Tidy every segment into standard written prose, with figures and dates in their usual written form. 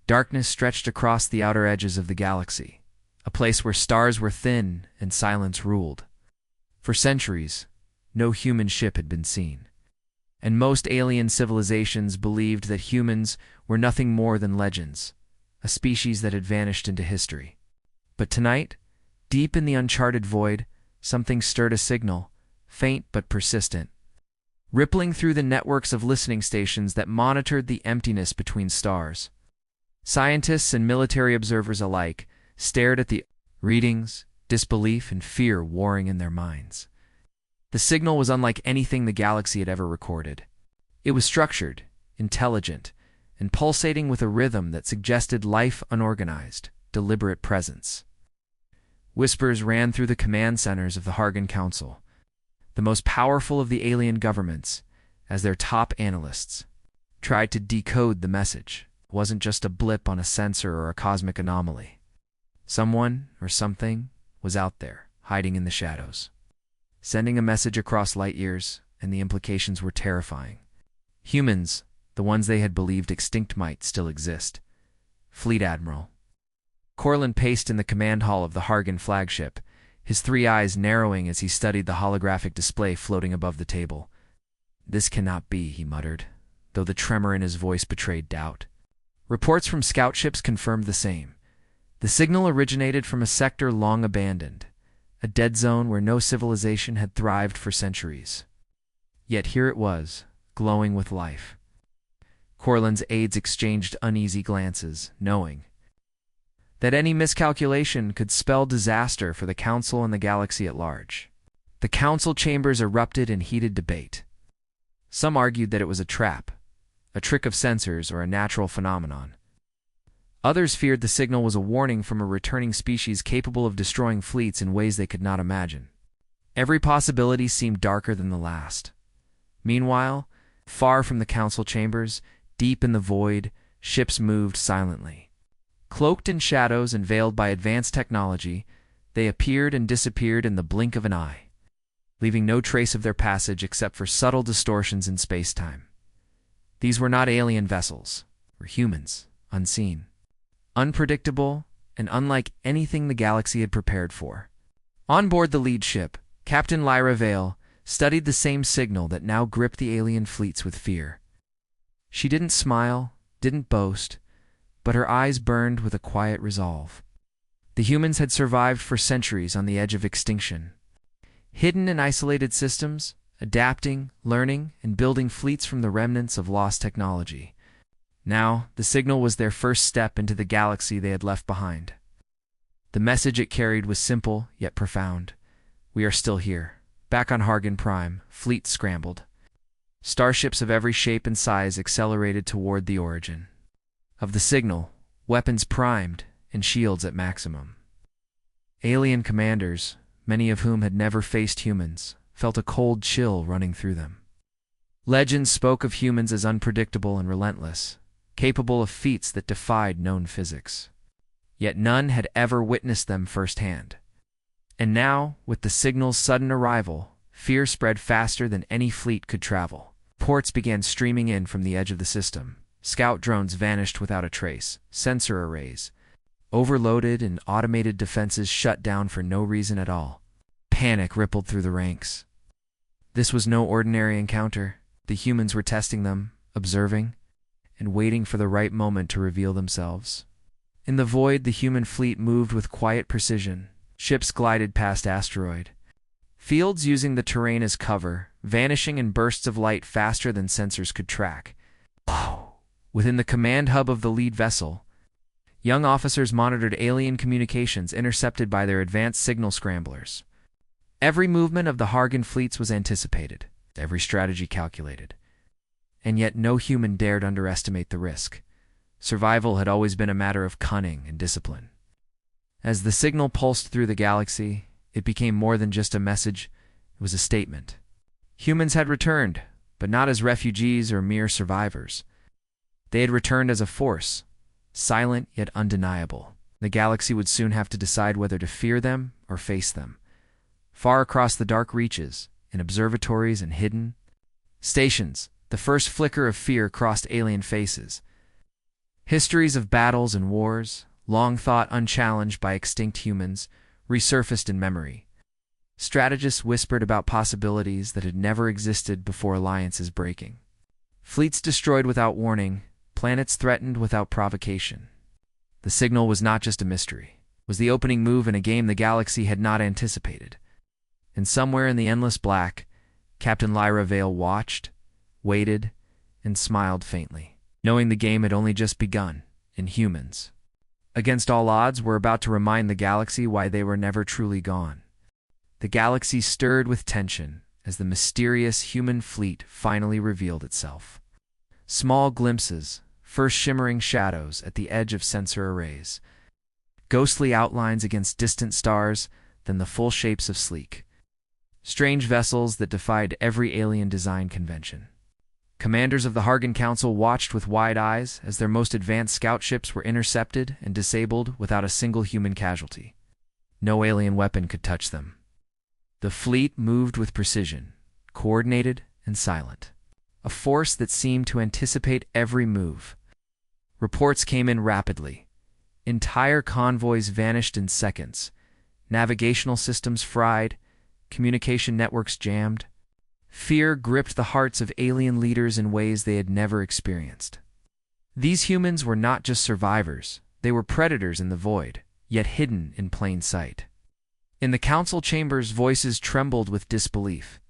Darkness stretched across the outer edges of the galaxy, a place where stars were thin and silence ruled. For centuries, no human ship had been seen, and most alien civilizations believed that humans were nothing more than legends, a species that had vanished into history. But tonight, deep in the uncharted void, something stirred a signal, faint but persistent, rippling through the networks of listening stations that monitored the emptiness between stars. Scientists and military observers alike stared at the readings, disbelief and fear warring in their minds. The signal was unlike anything the galaxy had ever recorded. It was structured, intelligent, and pulsating with a rhythm that suggested life unorganized, deliberate presence. Whispers ran through the command centers of the Hargan Council, the most powerful of the alien governments, as their top analysts tried to decode the message. It wasn't just a blip on a sensor or a cosmic anomaly. Someone or something was out there, hiding in the shadows, sending a message across light years, and the implications were terrifying. Humans, the ones they had believed extinct, might still exist. Fleet Admiral Corlin paced in the command hall of the Hargan flagship, his three eyes narrowing as he studied the holographic display floating above the table. "This cannot be," he muttered, though the tremor in his voice betrayed doubt. Reports from scout ships confirmed the same. The signal originated from a sector long abandoned, a dead zone where no civilization had thrived for centuries. Yet here it was, glowing with life. Corlin's aides exchanged uneasy glances, knowing that any miscalculation could spell disaster for the Council and the galaxy at large. The Council chambers erupted in heated debate. Some argued that it was a trap, a trick of sensors, or a natural phenomenon. Others feared the signal was a warning from a returning species capable of destroying fleets in ways they could not imagine. Every possibility seemed darker than the last. Meanwhile, far from the Council chambers, deep in the void, ships moved silently. Cloaked in shadows and veiled by advanced technology, they appeared and disappeared in the blink of an eye, leaving no trace of their passage except for subtle distortions in space-time. These were not alien vessels, were humans, unseen, unpredictable, and unlike anything the galaxy had prepared for. On board the lead ship, Captain Lyra Vale studied the same signal that now gripped the alien fleets with fear. She didn't smile, didn't boast, but her eyes burned with a quiet resolve. The humans had survived for centuries on the edge of extinction, hidden in isolated systems, adapting, learning, and building fleets from the remnants of lost technology. Now, the signal was their first step into the galaxy they had left behind. The message it carried was simple, yet profound. "We are still here." Back on Hargan Prime, fleets scrambled. Starships of every shape and size accelerated toward the origin of the signal, weapons primed and shields at maximum. Alien commanders, many of whom had never faced humans, felt a cold chill running through them. Legends spoke of humans as unpredictable and relentless, capable of feats that defied known physics. Yet none had ever witnessed them firsthand. And now, with the signal's sudden arrival, fear spread faster than any fleet could travel. Reports began streaming in from the edge of the system. Scout drones vanished without a trace, sensor arrays overloaded, and automated defenses shut down for no reason at all. Panic rippled through the ranks. This was no ordinary encounter. The humans were testing them, observing, and waiting for the right moment to reveal themselves. In the void, the human fleet moved with quiet precision. Ships glided past asteroid fields using the terrain as cover, vanishing in bursts of light faster than sensors could track. Within the command hub of the lead vessel, young officers monitored alien communications intercepted by their advanced signal scramblers. Every movement of the Hargan fleets was anticipated, every strategy calculated. And yet no human dared underestimate the risk. Survival had always been a matter of cunning and discipline. As the signal pulsed through the galaxy, it became more than just a message, it was a statement. Humans had returned, but not as refugees or mere survivors. They had returned as a force, silent yet undeniable. The galaxy would soon have to decide whether to fear them or face them. Far across the dark reaches, in observatories and hidden stations, the first flicker of fear crossed alien faces. Histories of battles and wars, long thought unchallenged by extinct humans, resurfaced in memory. Strategists whispered about possibilities that had never existed before alliances breaking. Fleets destroyed without warning, planets threatened without provocation. The signal was not just a mystery. It was the opening move in a game the galaxy had not anticipated. And somewhere in the endless black, Captain Lyra Vale watched, waited, and smiled faintly, knowing the game had only just begun, in humans. Against all odds, were about to remind the galaxy why they were never truly gone. The galaxy stirred with tension as the mysterious human fleet finally revealed itself. Small glimpses, first shimmering shadows at the edge of sensor arrays, ghostly outlines against distant stars, then the full shapes of sleek, strange vessels that defied every alien design convention. Commanders of the Hargan Council watched with wide eyes as their most advanced scout ships were intercepted and disabled without a single human casualty. No alien weapon could touch them. The fleet moved with precision, coordinated and silent, a force that seemed to anticipate every move. Reports came in rapidly. Entire convoys vanished in seconds, navigational systems fried, communication networks jammed. Fear gripped the hearts of alien leaders in ways they had never experienced. These humans were not just survivors, they were predators in the void, yet hidden in plain sight. In the council chambers, voices trembled with disbelief.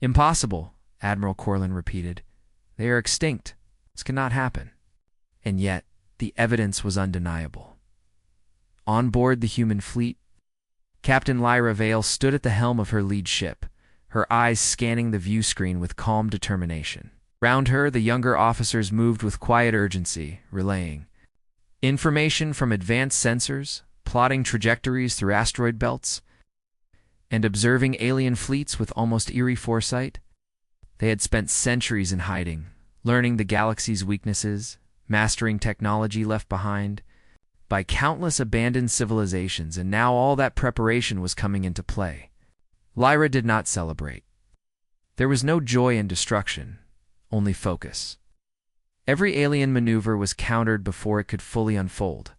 Impossible, Admiral Corlin repeated. They are extinct. This cannot happen. And yet, the evidence was undeniable. On board the human fleet, Captain Lyra Vale stood at the helm of her lead ship, her eyes scanning the view screen with calm determination. Round her, the younger officers moved with quiet urgency, relaying information from advanced sensors, plotting trajectories through asteroid belts, and observing alien fleets with almost eerie foresight. They had spent centuries in hiding, learning the galaxy's weaknesses, mastering technology left behind by countless abandoned civilizations, and now all that preparation was coming into play. Lyra did not celebrate. There was no joy in destruction, only focus. Every alien maneuver was countered before it could fully unfold.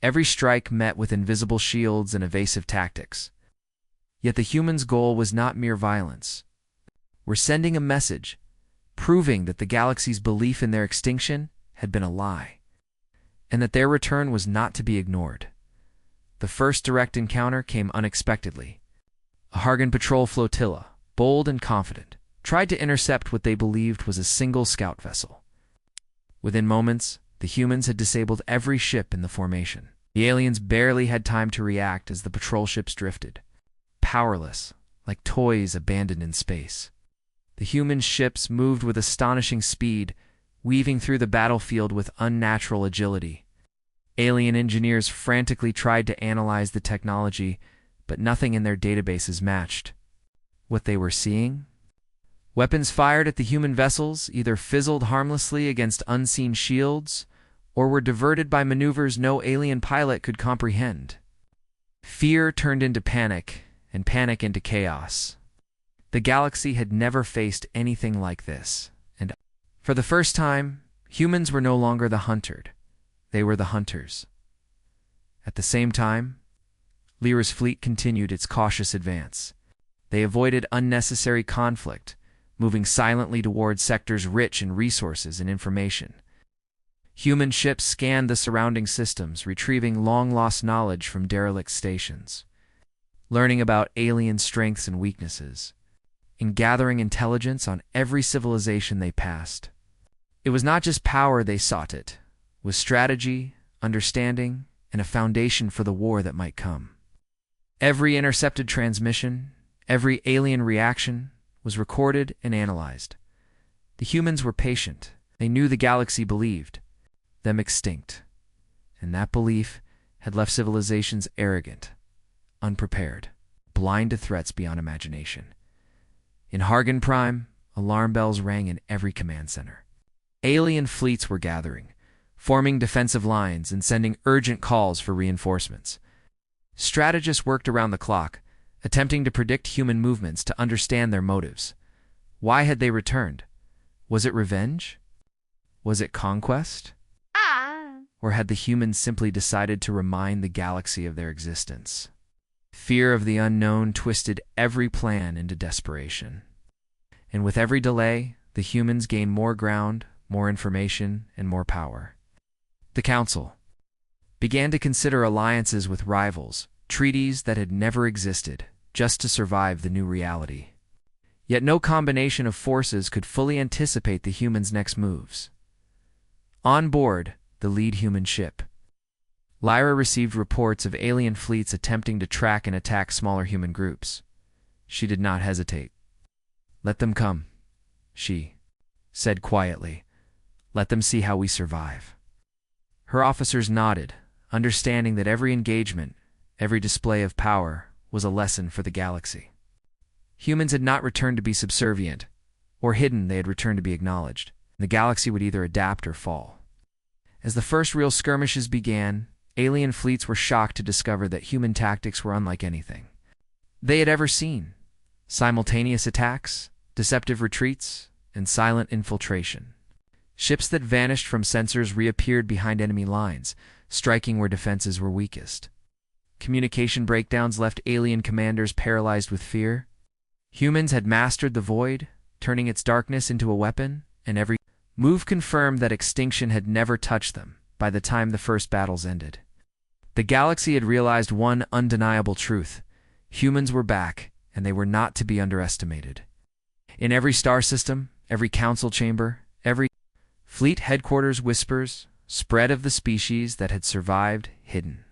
Every strike met with invisible shields and evasive tactics. Yet the humans' goal was not mere violence. We're sending a message, proving that the galaxy's belief in their extinction had been a lie, and that their return was not to be ignored. The first direct encounter came unexpectedly. A Hargan patrol flotilla, bold and confident, tried to intercept what they believed was a single scout vessel. Within moments, the humans had disabled every ship in the formation. The aliens barely had time to react as the patrol ships drifted, powerless, like toys abandoned in space. The human ships moved with astonishing speed, weaving through the battlefield with unnatural agility. Alien engineers frantically tried to analyze the technology, but nothing in their databases matched what they were seeing. Weapons fired at the human vessels either fizzled harmlessly against unseen shields, or were diverted by maneuvers no alien pilot could comprehend. Fear turned into panic, and panic into chaos. The galaxy had never faced anything like this, and for the first time, humans were no longer the hunted. They were the hunters. At the same time, Lyra's fleet continued its cautious advance. They avoided unnecessary conflict, moving silently toward sectors rich in resources and information. Human ships scanned the surrounding systems, retrieving long-lost knowledge from derelict stations, learning about alien strengths and weaknesses, and gathering intelligence on every civilization they passed. It was not just power they sought, it was strategy, understanding, and a foundation for the war that might come. Every intercepted transmission, every alien reaction was recorded and analyzed. The humans were patient. They knew the galaxy believed them extinct, and that belief had left civilizations arrogant, unprepared, blind to threats beyond imagination. In Hargan Prime, alarm bells rang in every command center. Alien fleets were gathering, forming defensive lines and sending urgent calls for reinforcements. Strategists worked around the clock, attempting to predict human movements to understand their motives. Why had they returned? Was it revenge? Was it conquest? Or had the humans simply decided to remind the galaxy of their existence? Fear of the unknown twisted every plan into desperation. And with every delay, the humans gained more ground, more information, and more power. The Council began to consider alliances with rivals, treaties that had never existed, just to survive the new reality. Yet no combination of forces could fully anticipate the humans' next moves. On board the lead human ship, Lyra received reports of alien fleets attempting to track and attack smaller human groups. She did not hesitate. "Let them come," she said quietly. "Let them see how we survive." Her officers nodded, understanding that every engagement, every display of power, was a lesson for the galaxy. Humans had not returned to be subservient or hidden, they had returned to be acknowledged. The galaxy would either adapt or fall. As the first real skirmishes began, alien fleets were shocked to discover that human tactics were unlike anything they had ever seen. Simultaneous attacks, deceptive retreats, and silent infiltration. Ships that vanished from sensors reappeared behind enemy lines, striking where defenses were weakest. Communication breakdowns left alien commanders paralyzed with fear. Humans had mastered the void, turning its darkness into a weapon, and every move confirmed that extinction had never touched them by the time the first battles ended. The galaxy had realized one undeniable truth: humans were back, and they were not to be underestimated. In every star system, every council chamber, every fleet headquarters whispers spread of the species that had survived hidden,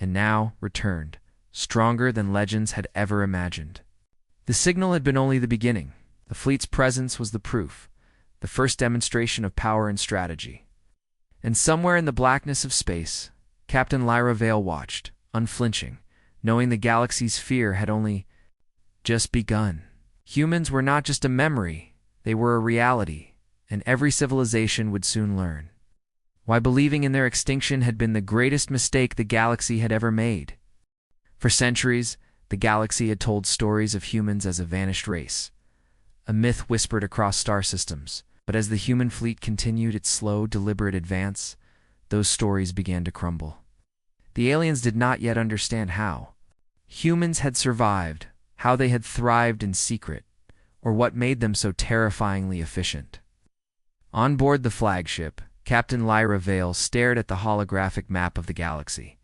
and now returned, stronger than legends had ever imagined. The signal had been only the beginning. The fleet's presence was the proof, the first demonstration of power and strategy. And somewhere in the blackness of space, Captain Lyra Vale watched, unflinching, knowing the galaxy's fear had only just begun. Humans were not just a memory, they were a reality, and every civilization would soon learn why believing in their extinction had been the greatest mistake the galaxy had ever made. For centuries, the galaxy had told stories of humans as a vanished race, a myth whispered across star systems. But as the human fleet continued its slow, deliberate advance, those stories began to crumble. The aliens did not yet understand how humans had survived, how they had thrived in secret, or what made them so terrifyingly efficient. On board the flagship, Captain Lyra Vale stared at the holographic map of the galaxy,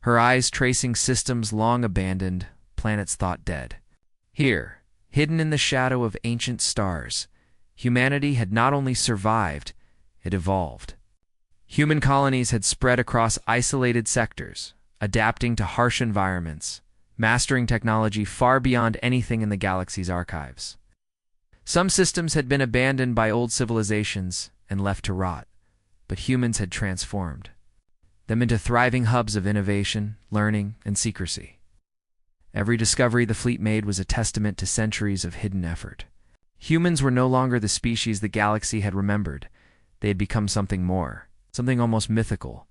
her eyes tracing systems long abandoned, planets thought dead. Here, hidden in the shadow of ancient stars, humanity had not only survived, it evolved. Human colonies had spread across isolated sectors, adapting to harsh environments, mastering technology far beyond anything in the galaxy's archives. Some systems had been abandoned by old civilizations and left to rot, but humans had transformed them into thriving hubs of innovation, learning, and secrecy. Every discovery the fleet made was a testament to centuries of hidden effort. Humans were no longer the species the galaxy had remembered. They had become something more, something almost mythical.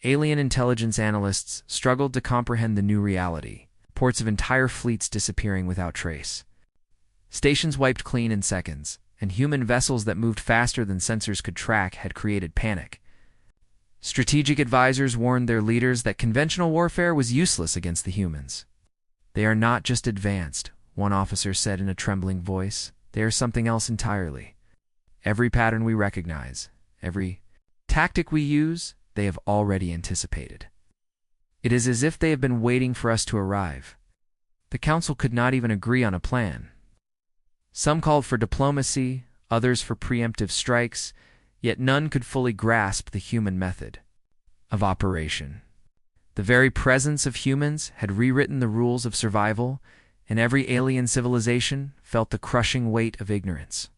Alien intelligence analysts struggled to comprehend the new reality, reports of entire fleets disappearing without trace. Stations wiped clean in seconds, and human vessels that moved faster than sensors could track had created panic. Strategic advisors warned their leaders that conventional warfare was useless against the humans. "They are not just advanced," one officer said in a trembling voice. "They are something else entirely. Every pattern we recognize, every tactic we use, they have already anticipated. It is as if they have been waiting for us to arrive. The council could not even agree on a plan. Some called for diplomacy, others for preemptive strikes, yet none could fully grasp the human method of operation. The very presence of humans had rewritten the rules of survival, and every alien civilization felt the crushing weight of ignorance.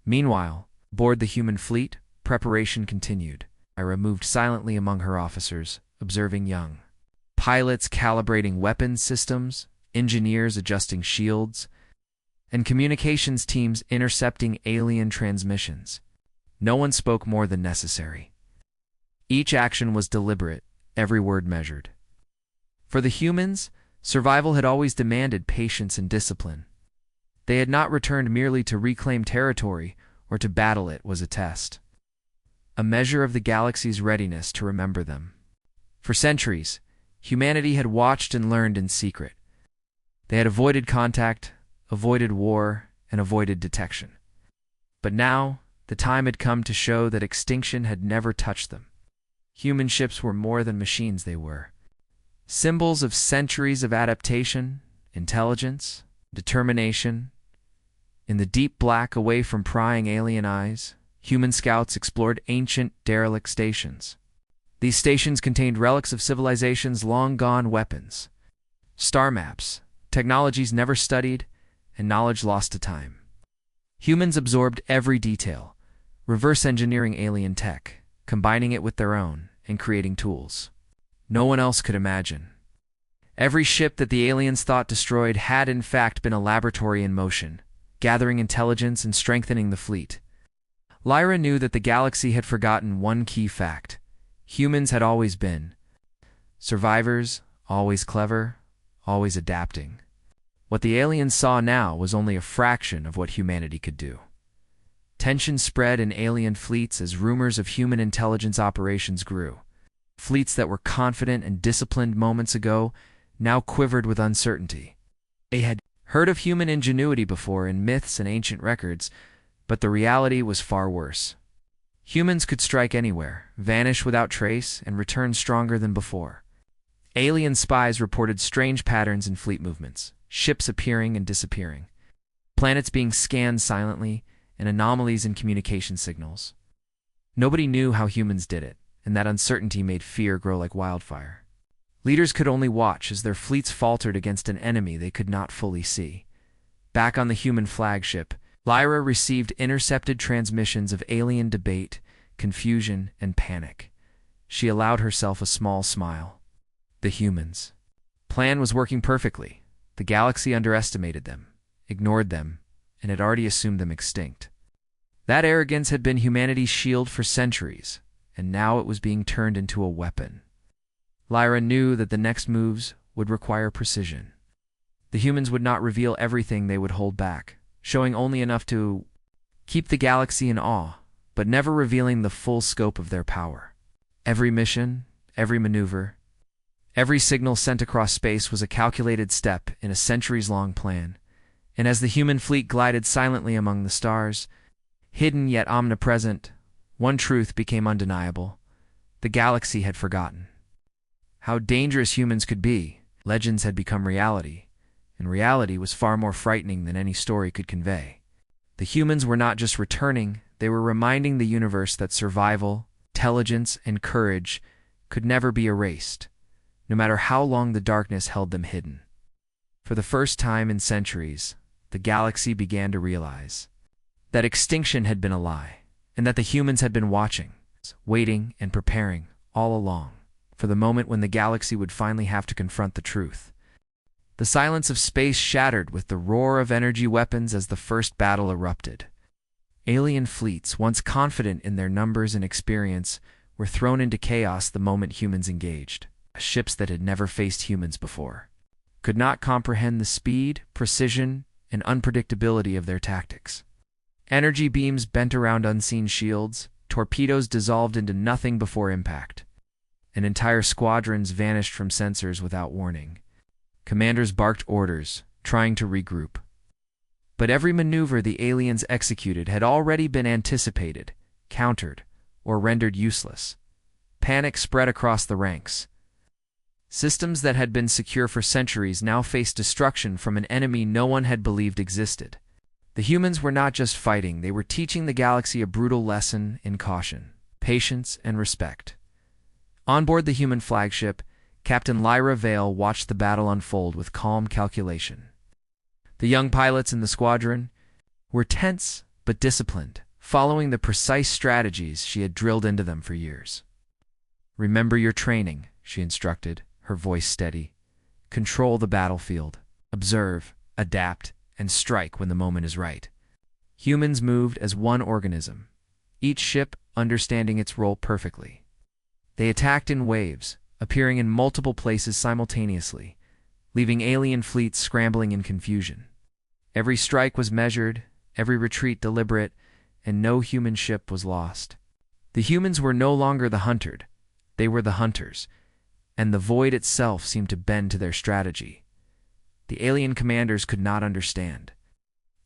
Meanwhile, aboard the human fleet, preparation continued. Lyra moved silently among her officers, observing young pilots calibrating weapons systems, engineers adjusting shields, and communications teams intercepting alien transmissions. No one spoke more than necessary. Each action was deliberate, every word measured. For the humans, survival had always demanded patience and discipline. They had not returned merely to reclaim territory or to battle it was a test, a measure of the galaxy's readiness to remember them. For centuries, humanity had watched and learned in secret. They had avoided contact, avoided war, and avoided detection. But now, the time had come to show that extinction had never touched them. Human ships were more than machines, they were symbols of centuries of adaptation, intelligence, determination. In the deep black away from prying alien eyes, human scouts explored ancient, derelict stations. These stations contained relics of civilizations long gone, weapons, star maps, technologies never studied, and knowledge lost to time. Humans absorbed every detail, reverse engineering alien tech, combining it with their own, and creating tools no one else could imagine. Every ship that the aliens thought destroyed had in fact been a laboratory in motion, gathering intelligence and strengthening the fleet. Lyra knew that the galaxy had forgotten one key fact. Humans had always been survivors, always clever, always adapting. What the aliens saw now was only a fraction of what humanity could do. Tension spread in alien fleets as rumors of human intelligence operations grew. Fleets that were confident and disciplined moments ago now quivered with uncertainty. They had heard of human ingenuity before in myths and ancient records, but the reality was far worse. Humans could strike anywhere, vanish without trace, and return stronger than before. Alien spies reported strange patterns in fleet movements, ships appearing and disappearing, planets being scanned silently, and anomalies in communication signals. Nobody knew how humans did it, and that uncertainty made fear grow like wildfire. Leaders could only watch as their fleets faltered against an enemy they could not fully see. Back on the human flagship, Lyra received intercepted transmissions of alien debate, confusion, and panic. She allowed herself a small smile. The humans' plan was working perfectly. The galaxy underestimated them, ignored them, and had already assumed them extinct. That arrogance had been humanity's shield for centuries, and now it was being turned into a weapon. Lyra knew that the next moves would require precision. The humans would not reveal everything, they would hold back, showing only enough to keep the galaxy in awe, but never revealing the full scope of their power. Every mission, every maneuver, every signal sent across space was a calculated step in a centuries-long plan, and as the human fleet glided silently among the stars, hidden yet omnipresent, one truth became undeniable. The galaxy had forgotten how dangerous humans could be. Legends had become reality, and reality was far more frightening than any story could convey. The humans were not just returning, they were reminding the universe that survival, intelligence, and courage could never be erased, no matter how long the darkness held them hidden. For the first time in centuries, the galaxy began to realize that extinction had been a lie, and that the humans had been watching, waiting, and preparing all along for the moment when the galaxy would finally have to confront the truth. The silence of space shattered with the roar of energy weapons as the first battle erupted. Alien fleets, once confident in their numbers and experience, were thrown into chaos the moment humans engaged. Ships that had never faced humans before could not comprehend the speed, precision, and unpredictability of their tactics. Energy beams bent around unseen shields, torpedoes dissolved into nothing before impact, and entire squadrons vanished from sensors without warning. Commanders barked orders, trying to regroup. But every maneuver the aliens executed had already been anticipated, countered, or rendered useless. Panic spread across the ranks. Systems that had been secure for centuries now faced destruction from an enemy no one had believed existed. The humans were not just fighting, they were teaching the galaxy a brutal lesson in caution, patience, and respect. On board the human flagship, Captain Lyra Vale watched the battle unfold with calm calculation. The young pilots in the squadron were tense but disciplined, following the precise strategies she had drilled into them for years. "Remember your training," she instructed, her voice steady. "Control the battlefield. Observe, adapt, and strike when the moment is right." Humans moved as one organism, each ship understanding its role perfectly. They attacked in waves, appearing in multiple places simultaneously, leaving alien fleets scrambling in confusion. Every strike was measured, every retreat deliberate, and no human ship was lost. The humans were no longer the hunted, they were the hunters, and the void itself seemed to bend to their strategy. The alien commanders could not understand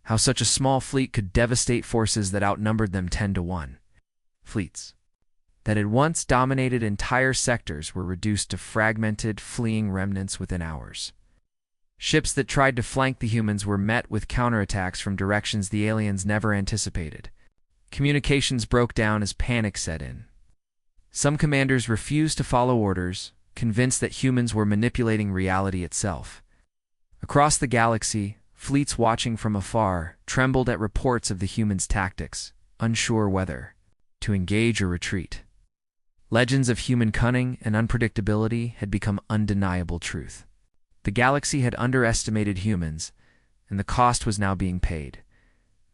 how such a small fleet could devastate forces that outnumbered them 10-1. Fleets that had once dominated entire sectors were reduced to fragmented, fleeing remnants within hours. Ships that tried to flank the humans were met with counterattacks from directions the aliens never anticipated. Communications broke down as panic set in. Some commanders refused to follow orders, convinced that humans were manipulating reality itself. Across the galaxy, fleets watching from afar trembled at reports of the humans' tactics, unsure whether to engage or retreat. Legends of human cunning and unpredictability had become undeniable truth. The galaxy had underestimated humans, and the cost was now being paid.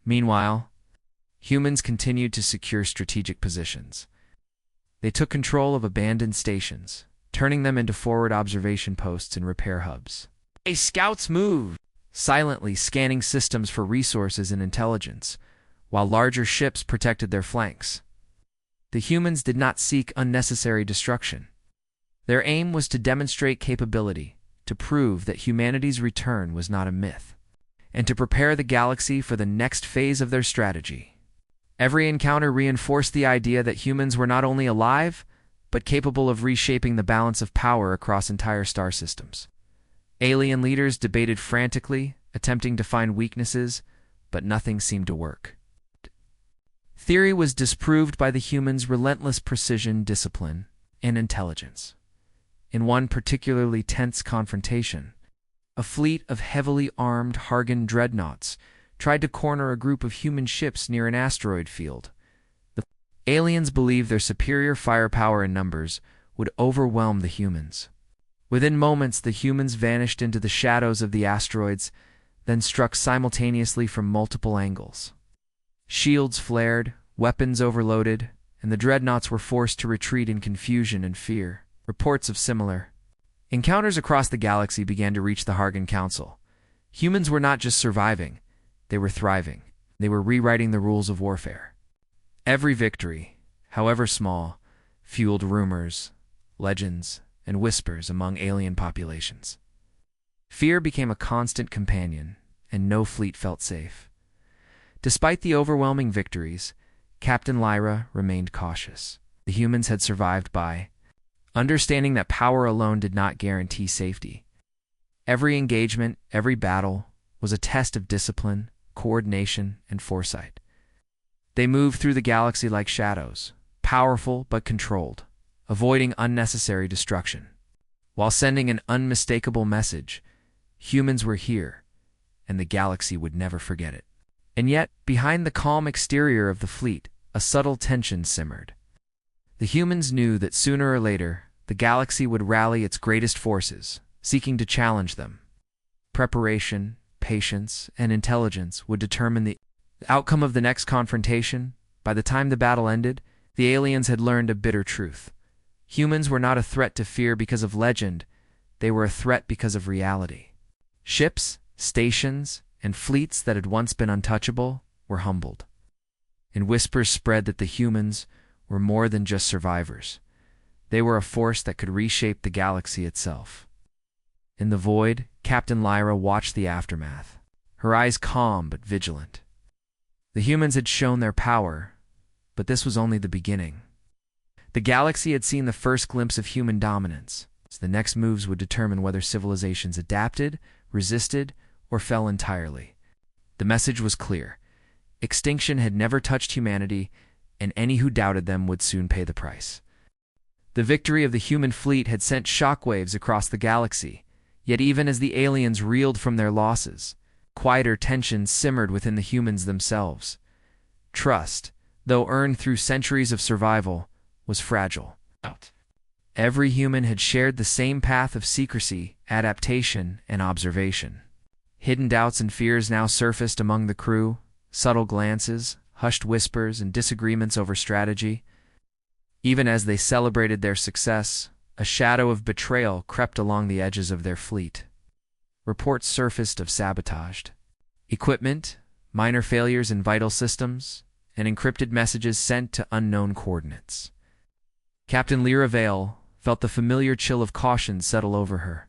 Meanwhile, humans continued to secure strategic positions. They took control of abandoned stations, turning them into forward observation posts and repair hubs. Scouts moved, silently scanning systems for resources and intelligence, while larger ships protected their flanks. The humans did not seek unnecessary destruction. Their aim was to demonstrate capability, to prove that humanity's return was not a myth, and to prepare the galaxy for the next phase of their strategy. Every encounter reinforced the idea that humans were not only alive, but capable of reshaping the balance of power across entire star systems. Alien leaders debated frantically, attempting to find weaknesses, but nothing seemed to work. Theory was disproved by the humans' relentless precision, discipline, and intelligence. In one particularly tense confrontation, a fleet of heavily armed Hargan dreadnoughts tried to corner a group of human ships near an asteroid field. The aliens believed their superior firepower and numbers would overwhelm the humans. Within moments, the humans vanished into the shadows of the asteroids, then struck simultaneously from multiple angles. Shields flared, weapons overloaded, and the dreadnoughts were forced to retreat in confusion and fear. Reports of similar encounters across the galaxy began to reach the Hargan Council. Humans were not just surviving, they were thriving. They were rewriting the rules of warfare. Every victory, however small, fueled rumors, legends, and whispers among alien populations. Fear became a constant companion, and no fleet felt safe. Despite the overwhelming victories, Captain Lyra remained cautious. The humans had survived by understanding that power alone did not guarantee safety. Every engagement, every battle, was a test of discipline, coordination, and foresight. They moved through the galaxy like shadows, powerful but controlled, avoiding unnecessary destruction, while sending an unmistakable message: humans were here, and the galaxy would never forget it. And yet, behind the calm exterior of the fleet, a subtle tension simmered. The humans knew that sooner or later, the galaxy would rally its greatest forces, seeking to challenge them. Preparation, patience, and intelligence would determine the outcome of the next confrontation. By the time the battle ended, the aliens had learned a bitter truth. Humans were not a threat to fear because of legend, they were a threat because of reality. Ships, stations, and fleets that had once been untouchable were humbled. And whispers spread that the humans were more than just survivors. They were a force that could reshape the galaxy itself. In the void, Captain Lyra watched the aftermath, her eyes calm but vigilant. The humans had shown their power, but this was only the beginning. The galaxy had seen the first glimpse of human dominance, so the next moves would determine whether civilizations adapted, resisted, or fell entirely. The message was clear. Extinction had never touched humanity, and any who doubted them would soon pay the price. The victory of the human fleet had sent shockwaves across the galaxy, yet even as the aliens reeled from their losses, quieter tensions simmered within the humans themselves. Trust, though earned through centuries of survival, was fragile. Every human had shared the same path of secrecy, adaptation, and observation. Hidden doubts and fears now surfaced among the crew, subtle glances, hushed whispers, and disagreements over strategy. Even as they celebrated their success, a shadow of betrayal crept along the edges of their fleet. Reports surfaced of sabotaged equipment, minor failures in vital systems, and encrypted messages sent to unknown coordinates. Captain Lyra Vale felt the familiar chill of caution settle over her.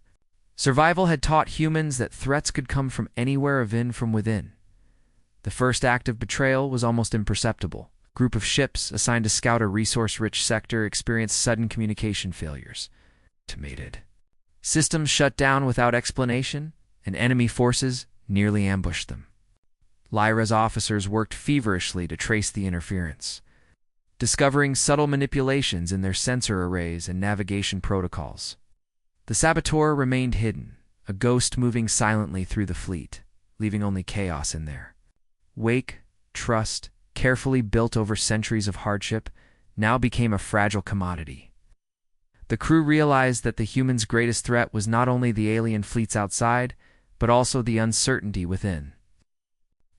Survival had taught humans that threats could come from anywhere or from within. The first act of betrayal was almost imperceptible. A group of ships assigned to scout a resource-rich sector experienced sudden communication failures. Systems shut down without explanation, and enemy forces nearly ambushed them. Lyra's officers worked feverishly to trace the interference, discovering subtle manipulations in their sensor arrays and navigation protocols. The saboteur remained hidden, a ghost moving silently through the fleet, leaving only chaos in there. Wake, trust, carefully built over centuries of hardship, now became a fragile commodity. The crew realized that the humans' greatest threat was not only the alien fleets outside, but also the uncertainty within.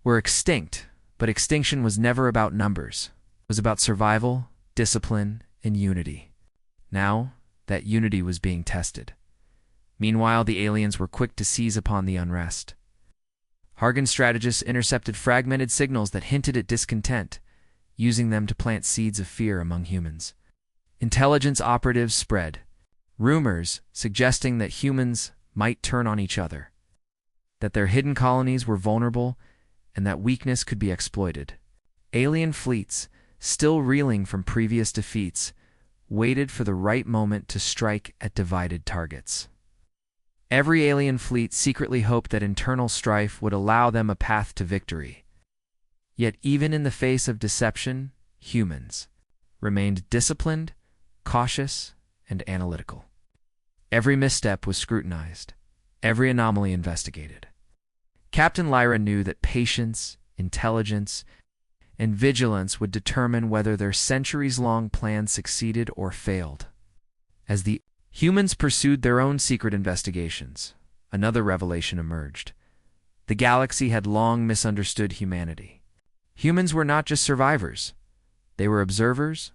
We're extinct, but extinction was never about numbers. It was about survival, discipline, and unity. Now, that unity was being tested. Meanwhile, the aliens were quick to seize upon the unrest. Hargan strategists intercepted fragmented signals that hinted at discontent, using them to plant seeds of fear among humans. Intelligence operatives spread rumors suggesting that humans might turn on each other, that their hidden colonies were vulnerable, and that weakness could be exploited. Alien fleets, still reeling from previous defeats, waited for the right moment to strike at divided targets. Every alien fleet secretly hoped that internal strife would allow them a path to victory. Yet even in the face of deception, humans remained disciplined, cautious, and analytical. Every misstep was scrutinized, every anomaly investigated. Captain Lyra knew that patience, intelligence, and vigilance would determine whether their centuries-long plan succeeded or failed. As the humans pursued their own secret investigations, another revelation emerged. The galaxy had long misunderstood humanity. Humans were not just survivors. They were observers,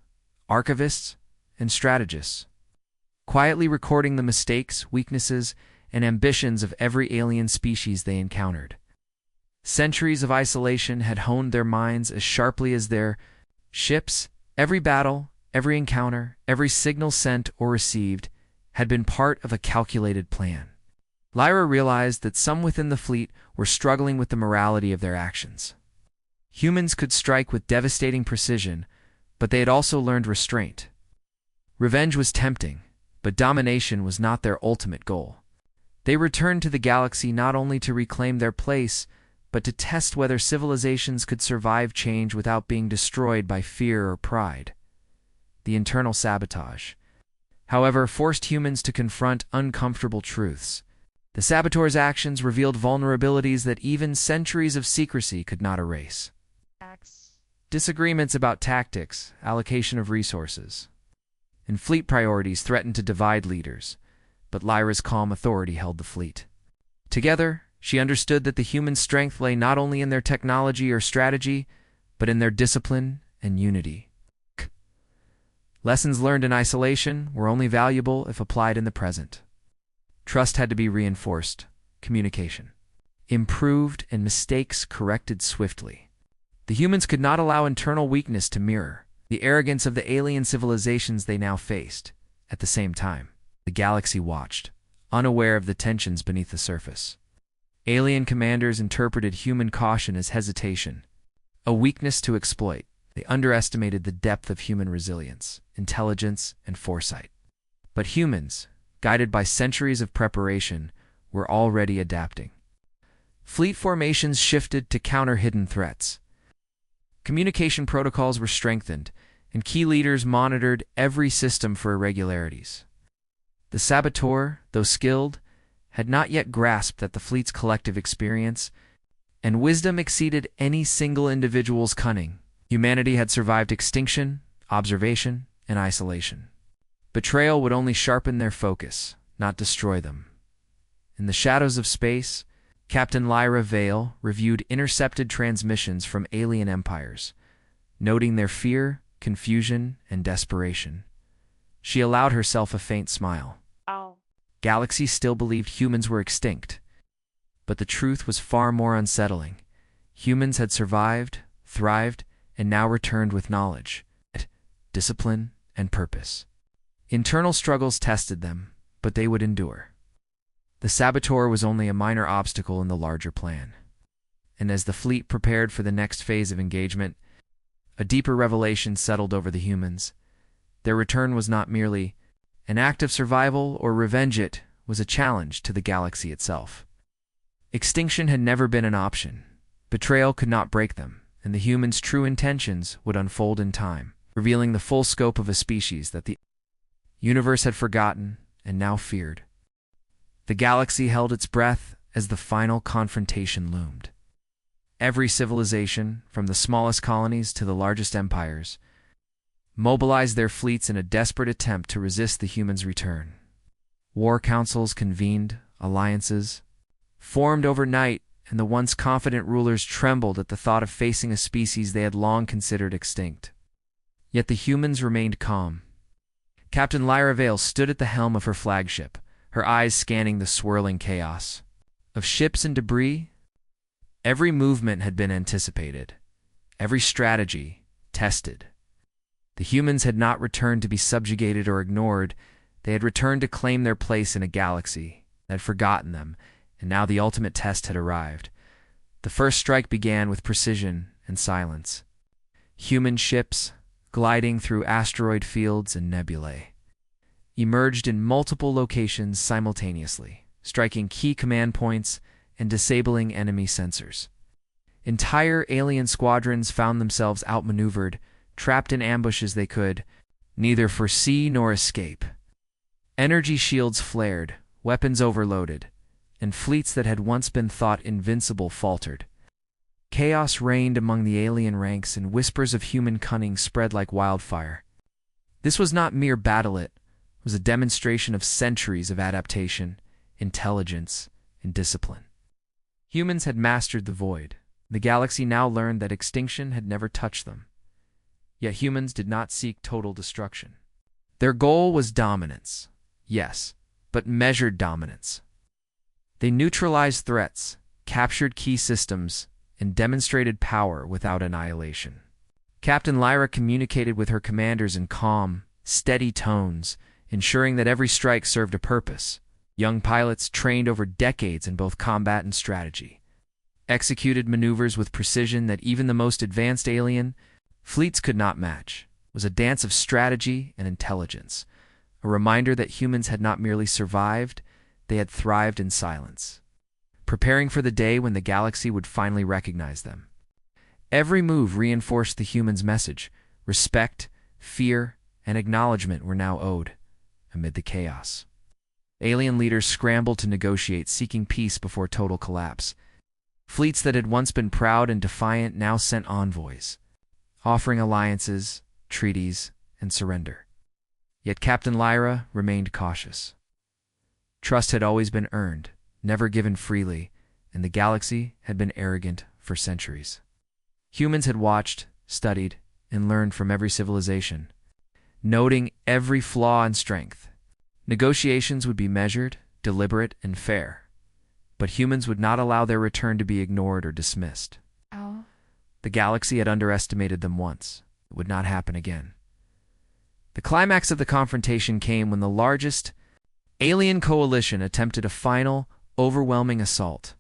archivists, and strategists, quietly recording the mistakes, weaknesses, and ambitions of every alien species they encountered. Centuries of isolation had honed their minds as sharply as their ships. Every battle, every encounter, every signal sent or received had been part of a calculated plan. Lyra realized that some within the fleet were struggling with the morality of their actions. Humans could strike with devastating precision, but they had also learned restraint. Revenge was tempting, but domination was not their ultimate goal. They returned to the galaxy not only to reclaim their place, but to test whether civilizations could survive change without being destroyed by fear or pride. The internal sabotage, however, forced humans to confront uncomfortable truths. The saboteur's actions revealed vulnerabilities that even centuries of secrecy could not erase. Disagreements about tactics, allocation of resources, and fleet priorities threatened to divide leaders, but Lyra's calm authority held the fleet. Together, she understood that the human strength lay not only in their technology or strategy, but in their discipline and unity. Lessons learned in isolation were only valuable if applied in the present. Trust had to be reinforced, communication improved, and mistakes corrected swiftly. The humans could not allow internal weakness to mirror the arrogance of the alien civilizations they now faced. At the same time, the galaxy watched, unaware of the tensions beneath the surface. Alien commanders interpreted human caution as hesitation, a weakness to exploit. They underestimated the depth of human resilience, intelligence, and foresight. But humans, guided by centuries of preparation, were already adapting. Fleet formations shifted to counter hidden threats. Communication protocols were strengthened, and key leaders monitored every system for irregularities. The saboteur, though skilled, had not yet grasped that the fleet's collective experience and wisdom exceeded any single individual's cunning. Humanity had survived extinction, observation, and isolation. Betrayal would only sharpen their focus, not destroy them. In the shadows of space, Captain Lyra Vale reviewed intercepted transmissions from alien empires, noting their fear, confusion, and desperation. She allowed herself a faint smile. Oh. Galaxy still believed humans were extinct, but the truth was far more unsettling. Humans had survived, thrived, and now returned with knowledge, discipline, and purpose. Internal struggles tested them, but they would endure. The saboteur was only a minor obstacle in the larger plan. And as the fleet prepared for the next phase of engagement, a deeper revelation settled over the humans. Their return was not merely an act of survival or revenge, it was a challenge to the galaxy itself. Extinction had never been an option. Betrayal could not break them, and the humans' true intentions would unfold in time, revealing the full scope of a species that the universe had forgotten and now feared. The galaxy held its breath as the final confrontation loomed. Every civilization, from the smallest colonies to the largest empires, mobilized their fleets in a desperate attempt to resist the humans' return. War councils convened, alliances formed overnight, and the once confident rulers trembled at the thought of facing a species they had long considered extinct. Yet the humans remained calm. Captain Lyra Vale stood at the helm of her flagship, her eyes scanning the swirling chaos of ships and debris. Every movement had been anticipated, every strategy tested. The humans had not returned to be subjugated or ignored. They had returned to claim their place in a galaxy that had forgotten them, and now the ultimate test had arrived. The first strike began with precision and silence. Human ships, gliding through asteroid fields and nebulae, emerged in multiple locations simultaneously, striking key command points and disabling enemy sensors. Entire alien squadrons found themselves outmaneuvered, trapped in ambushes they could neither foresee nor escape. Energy shields flared, weapons overloaded, and fleets that had once been thought invincible faltered. Chaos reigned among the alien ranks, and whispers of human cunning spread like wildfire. This was not mere battle, it was a demonstration of centuries of adaptation, intelligence, and discipline. Humans had mastered the void. The galaxy now learned that extinction had never touched them. Yet humans did not seek total destruction. Their goal was dominance, yes, but measured dominance. They neutralized threats, captured key systems, and demonstrated power without annihilation. Captain Lyra communicated with her commanders in calm, steady tones, ensuring that every strike served a purpose. Young pilots, trained over decades in both combat and strategy, executed maneuvers with precision that even the most advanced alien fleets could not match. It was a dance of strategy and intelligence, a reminder that humans had not merely survived, they had thrived in silence, preparing for the day when the galaxy would finally recognize them. Every move reinforced the humans' message. Respect, fear, and acknowledgement were now owed amid the chaos. Alien leaders scrambled to negotiate, seeking peace before total collapse. Fleets that had once been proud and defiant now sent envoys, offering alliances, treaties, and surrender. Yet Captain Lyra remained cautious. Trust had always been earned, never given freely, and the galaxy had been arrogant for centuries. Humans had watched, studied, and learned from every civilization, noting every flaw and strength. Negotiations would be measured, deliberate, and fair, but humans would not allow their return to be ignored or dismissed. Oh. The galaxy had underestimated them once. It would not happen again. The climax of the confrontation came when the largest alien coalition attempted a final, overwhelming assault.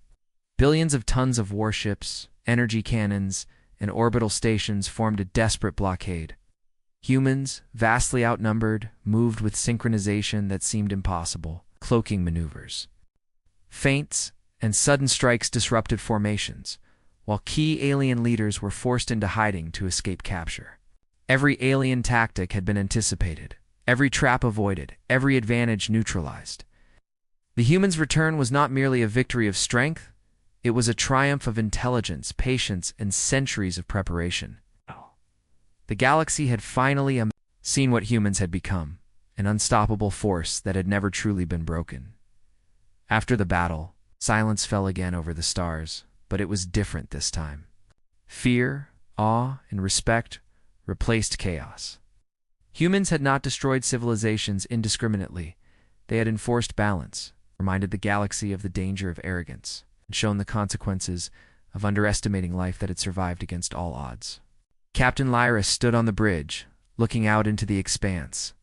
Billions of tons of warships, energy cannons, and orbital stations formed a desperate blockade. Humans, vastly outnumbered, moved with synchronization that seemed impossible, cloaking maneuvers. Feints and sudden strikes disrupted formations, while key alien leaders were forced into hiding to escape capture. Every alien tactic had been anticipated, every trap avoided, every advantage neutralized. The humans' return was not merely a victory of strength, it was a triumph of intelligence, patience, and centuries of preparation. The galaxy had finally seen what humans had become, an unstoppable force that had never truly been broken. After the battle, silence fell again over the stars, but it was different this time. Fear, awe, and respect replaced chaos. Humans had not destroyed civilizations indiscriminately. They had enforced balance, reminded the galaxy of the danger of arrogance, and shown the consequences of underestimating life that had survived against all odds. Captain Lyra stood on the bridge, looking out into the expanse.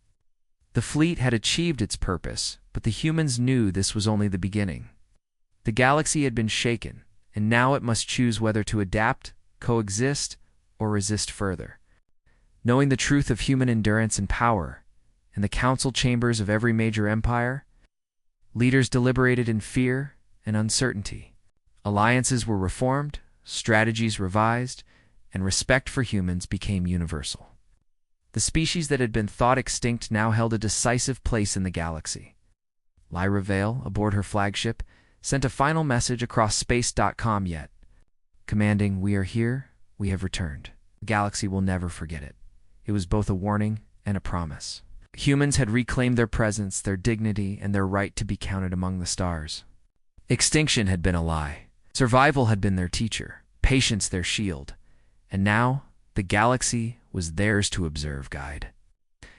The fleet had achieved its purpose, but the humans knew this was only the beginning. The galaxy had been shaken, and now it must choose whether to adapt, coexist, or resist further. Knowing the truth of human endurance and power, in the council chambers of every major empire, leaders deliberated in fear and uncertainty. Alliances were reformed, strategies revised, and respect for humans became universal. The species that had been thought extinct now held a decisive place in the galaxy. Lyra Vale, aboard her flagship, sent a final message across space.com yet, commanding, "We are here, we have returned. The galaxy will never forget it." It was both a warning and a promise. Humans had reclaimed their presence, their dignity, and their right to be counted among the stars. Extinction had been a lie. Survival had been their teacher, patience their shield. And now, the galaxy was theirs to observe, guide.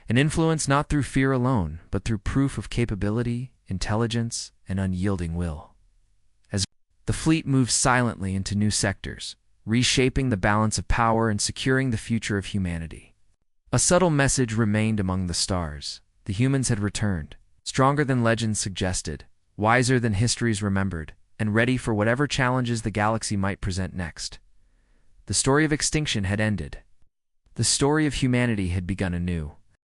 An influence not through fear alone, but through proof of capability, intelligence, and unyielding will. As the fleet moved silently into new sectors, reshaping the balance of power and securing the future of humanity. A subtle message remained among the stars. The humans had returned, stronger than legends suggested, wiser than histories remembered, and ready for whatever challenges the galaxy might present next. The story of extinction had ended. The story of humanity had begun anew.